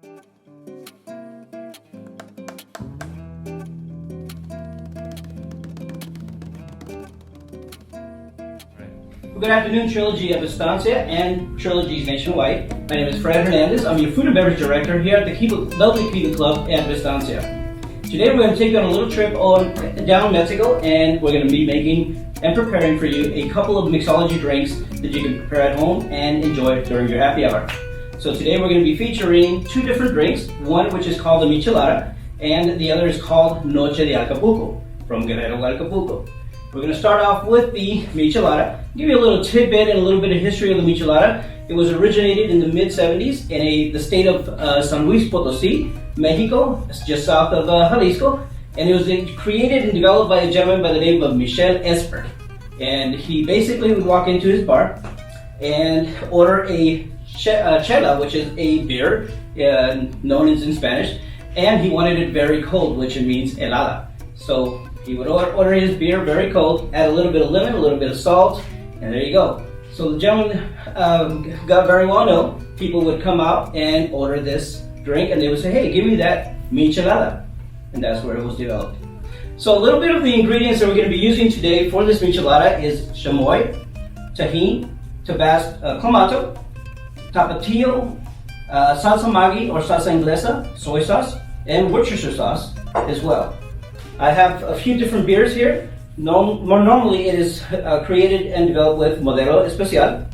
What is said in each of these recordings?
Good afternoon, Trilogy of Vistancia and Trilogies nationwide. My name is Fred Hernandez. I'm your food and beverage director here at the lovely Cuban Club at Vistancia. Today we're going to take you on a little trip down Mexico, and we're going to be making and preparing for you a couple of mixology drinks that you can prepare at home and enjoy during your happy hour. So today we're going to be featuring two different drinks, one which is called the Michelada, and the other is called Noche de Acapulco, from Guerrero, Acapulco. We're going to start off with the Michelada. Give you a little tidbit and a little bit of history of the Michelada. It was originated in the mid-70s in the state of San Luis Potosí, Mexico, just south of Jalisco. And it was created and developed by a gentleman by the name of Michel Esper. And he basically would walk into his bar and order a chela, which is a beer, known as in Spanish. And he wanted it very cold, which means helada. So he would order his beer very cold, add a little bit of lemon, a little bit of salt, and there you go. So the gentleman got very well known. People would come out and order this drink, and they would say, hey, give me that Michelada. And that's where it was developed. So a little bit of the ingredients that we're going to be using today for this Michelada is chamoy, tajin, Clamato, tapatio, salsa Maggi or salsa inglesa, soy sauce, and Worcestershire sauce as well. I have a few different beers here. More normally it is created and developed with Modelo Especial,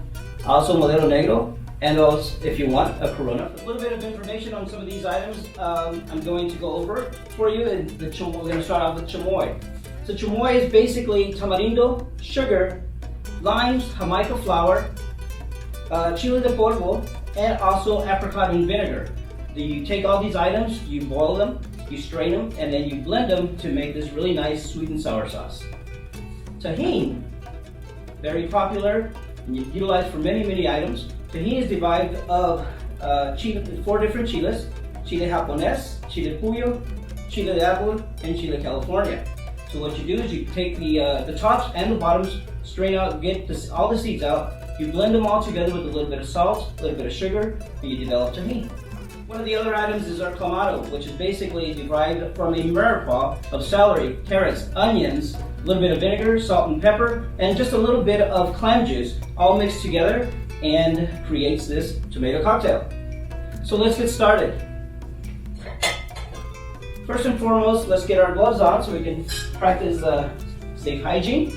also Modelo Negro, and also, if you want, a Corona. A little bit of information on some of these items I'm going to go over for you. And we're going to start off with chamoy. So chamoy is basically tamarindo, sugar, limes, Jamaica flour, chile de polvo, and also apricot and vinegar. You take all these items, you boil them, you strain them, and then you blend them to make this really nice sweet and sour sauce. Tajin, very popular and utilized for many, many items. Tajin is derived of 4 different chiles: chile japonés, chile puyo, chile de árbol, and chile California. So what you do is you take the tops and the bottoms, strain out, get all the seeds out, you blend them all together with a little bit of salt, a little bit of sugar, and you develop tajin. One of the other items is our Clamato, which is basically derived from a mirepoix of celery, carrots, onions, a little bit of vinegar, salt and pepper, and just a little bit of clam juice, all mixed together and creates this tomato cocktail. So let's get started. First and foremost, let's get our gloves on so we can practice safe hygiene.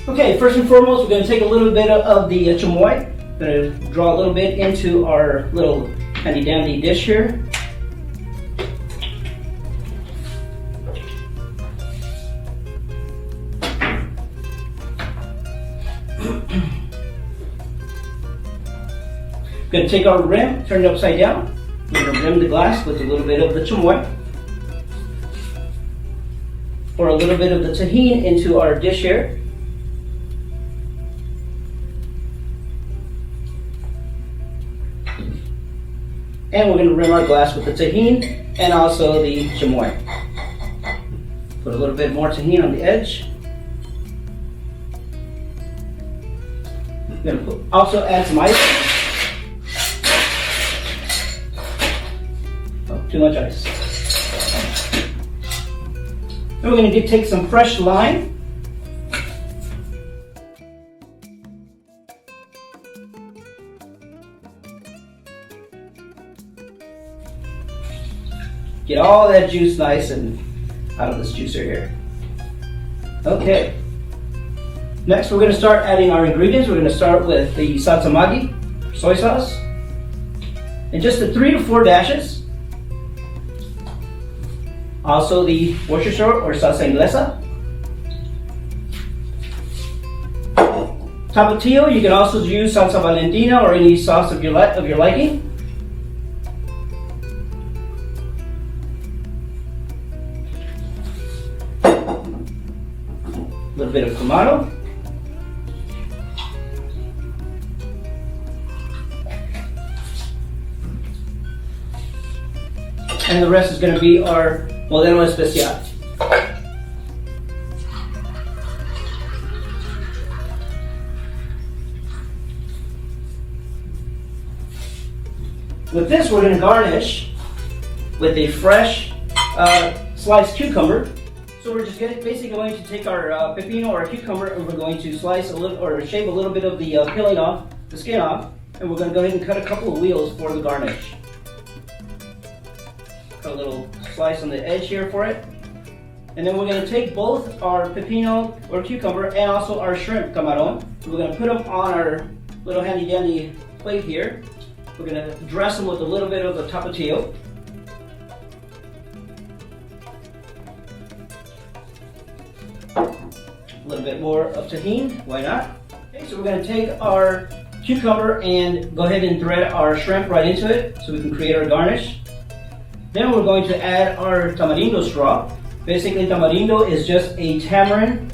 Okay, first and foremost, we're going to take a little bit of the chamoy. Going to draw a little bit into our little handy dandy dish here. Going to take our rim, turn it upside down. We're going to rim the glass with a little bit of the chamoy. Pour a little bit of the tajin into our dish here. And we're going to rim our glass with the tajin and also the chamoy. Put a little bit more tajin on the edge. I'm going to also add some ice. Oh, too much ice. Then we're going to take some fresh lime. Get all that juice nice and out of this juicer here. Okay. Next, we're going to start adding our ingredients. We're going to start with the salsa Maggi, soy sauce, and just the 3 to 4 dashes. Also the Worcestershire or salsa inglesa. Tapatio, you can also use salsa Valentina or any sauce of your liking. A little bit of Clamato. And the rest is going to be our Modelo Especial. With this, we're going to garnish with a fresh sliced cucumber. So we're just basically going to take our pepino or cucumber, and we're going to slice a little or shave a little bit of the peeling off, the skin off, and we're going to go ahead and cut a couple of wheels for the garnish. Cut a little slice on the edge here for it. And then we're going to take both our pepino or cucumber and also our shrimp camarón. We're going to put them on our little handy dandy plate here. We're going to dress them with a little bit of the tapatio. A little bit more of tahini, why not? Okay, so we're going to take our cucumber and go ahead and thread our shrimp right into it so we can create our garnish. Then we're going to add our tamarindo straw. Basically, tamarindo is just a tamarindo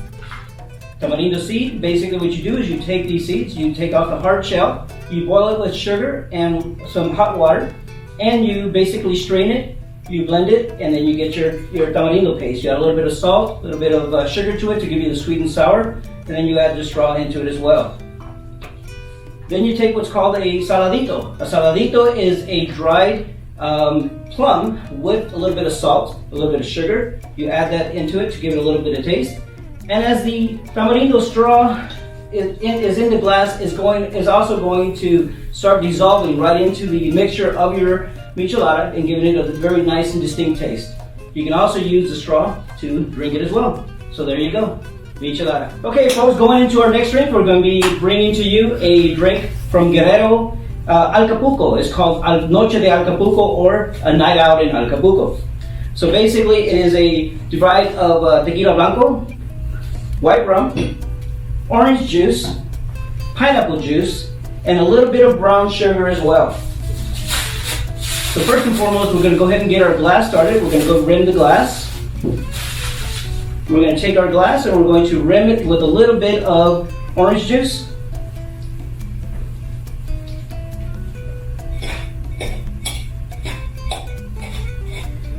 seed. Basically, what you do is you take these seeds, you take off the hard shell, you boil it with sugar and some hot water, and you basically strain it, you blend it, and then you get your tamarindo paste. You add a little bit of salt, a little bit of sugar to it to give you the sweet and sour, and then you add the straw into it as well. Then you take what's called a saladito. A saladito is a dried plum with a little bit of salt, a little bit of sugar. You add that into it to give it a little bit of taste. And as the tamarindo straw is in the glass, is also going to start dissolving right into the mixture of your michelada and giving it a very nice and distinct taste. You can also use the straw to drink it as well. So there you go, michelada. Okay folks, going into our next drink, we're going to be bringing to you a drink from Guerrero, Acapulco. It's called Noche de Acapulco, or a night out in Acapulco. So basically it is a divide of tequila blanco, white rum, orange juice, pineapple juice, and a little bit of brown sugar as well. So first and foremost, we're going to go ahead and get our glass started. We're going to go rim the glass. We're going to take our glass and we're going to rim it with a little bit of orange juice.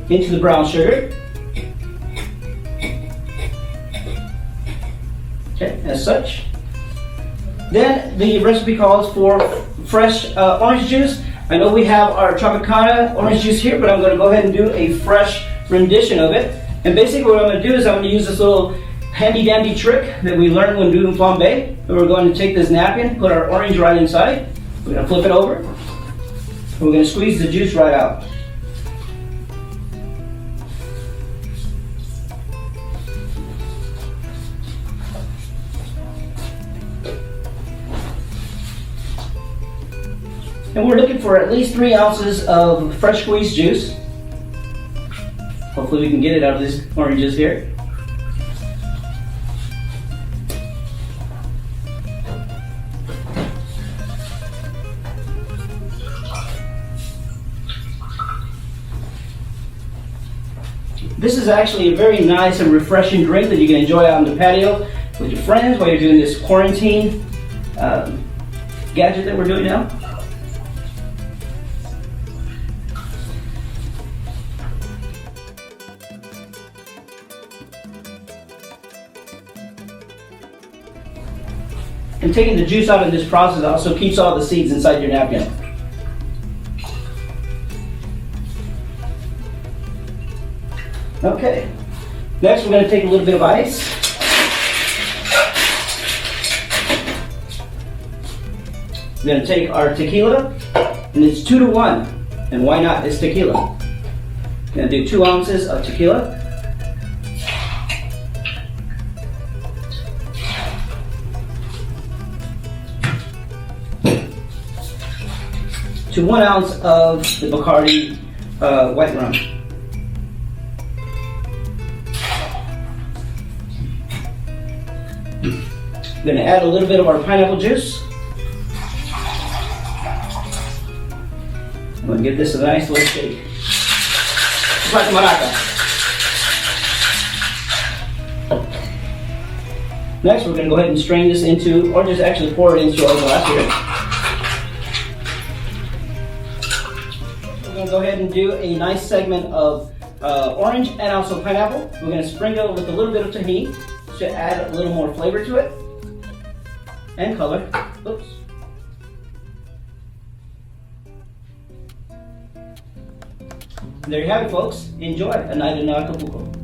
Into the brown sugar. Okay, as such. Then the recipe calls for fresh orange juice. I know we have our Tropicana orange juice here, but I'm going to go ahead and do a fresh rendition of it. And basically what I'm going to do is I'm going to use this little handy dandy trick that we learned when doing flambe. And we're going to take this napkin, put our orange right inside. We're going to flip it over. And we're going to squeeze the juice right out. And we're looking for at least 3 ounces of fresh squeezed juice. Hopefully we can get it out of these oranges here. This is actually a very nice and refreshing drink that you can enjoy out on the patio with your friends while you're doing this quarantine gadget that we're doing now. And taking the juice out of this process also keeps all the seeds inside your napkin. Okay, next we're going to take a little bit of ice. We're going to take our tequila, and it's 2 to 1. And why not? It's tequila. We're going to do 2 ounces of tequila. To 1 ounce of the Bacardi white rum. I'm going to add a little bit of our pineapple juice. I'm going to give this a nice little shake. Just like maraca. Next, we're going to go ahead and strain this into, or just actually pour it into our glass here. Go ahead and do a nice segment of orange and also pineapple. We're going to sprinkle it with a little bit of tahini to add a little more flavor to it and color. Oops. And there you have it, folks. Enjoy a night in Acapulco.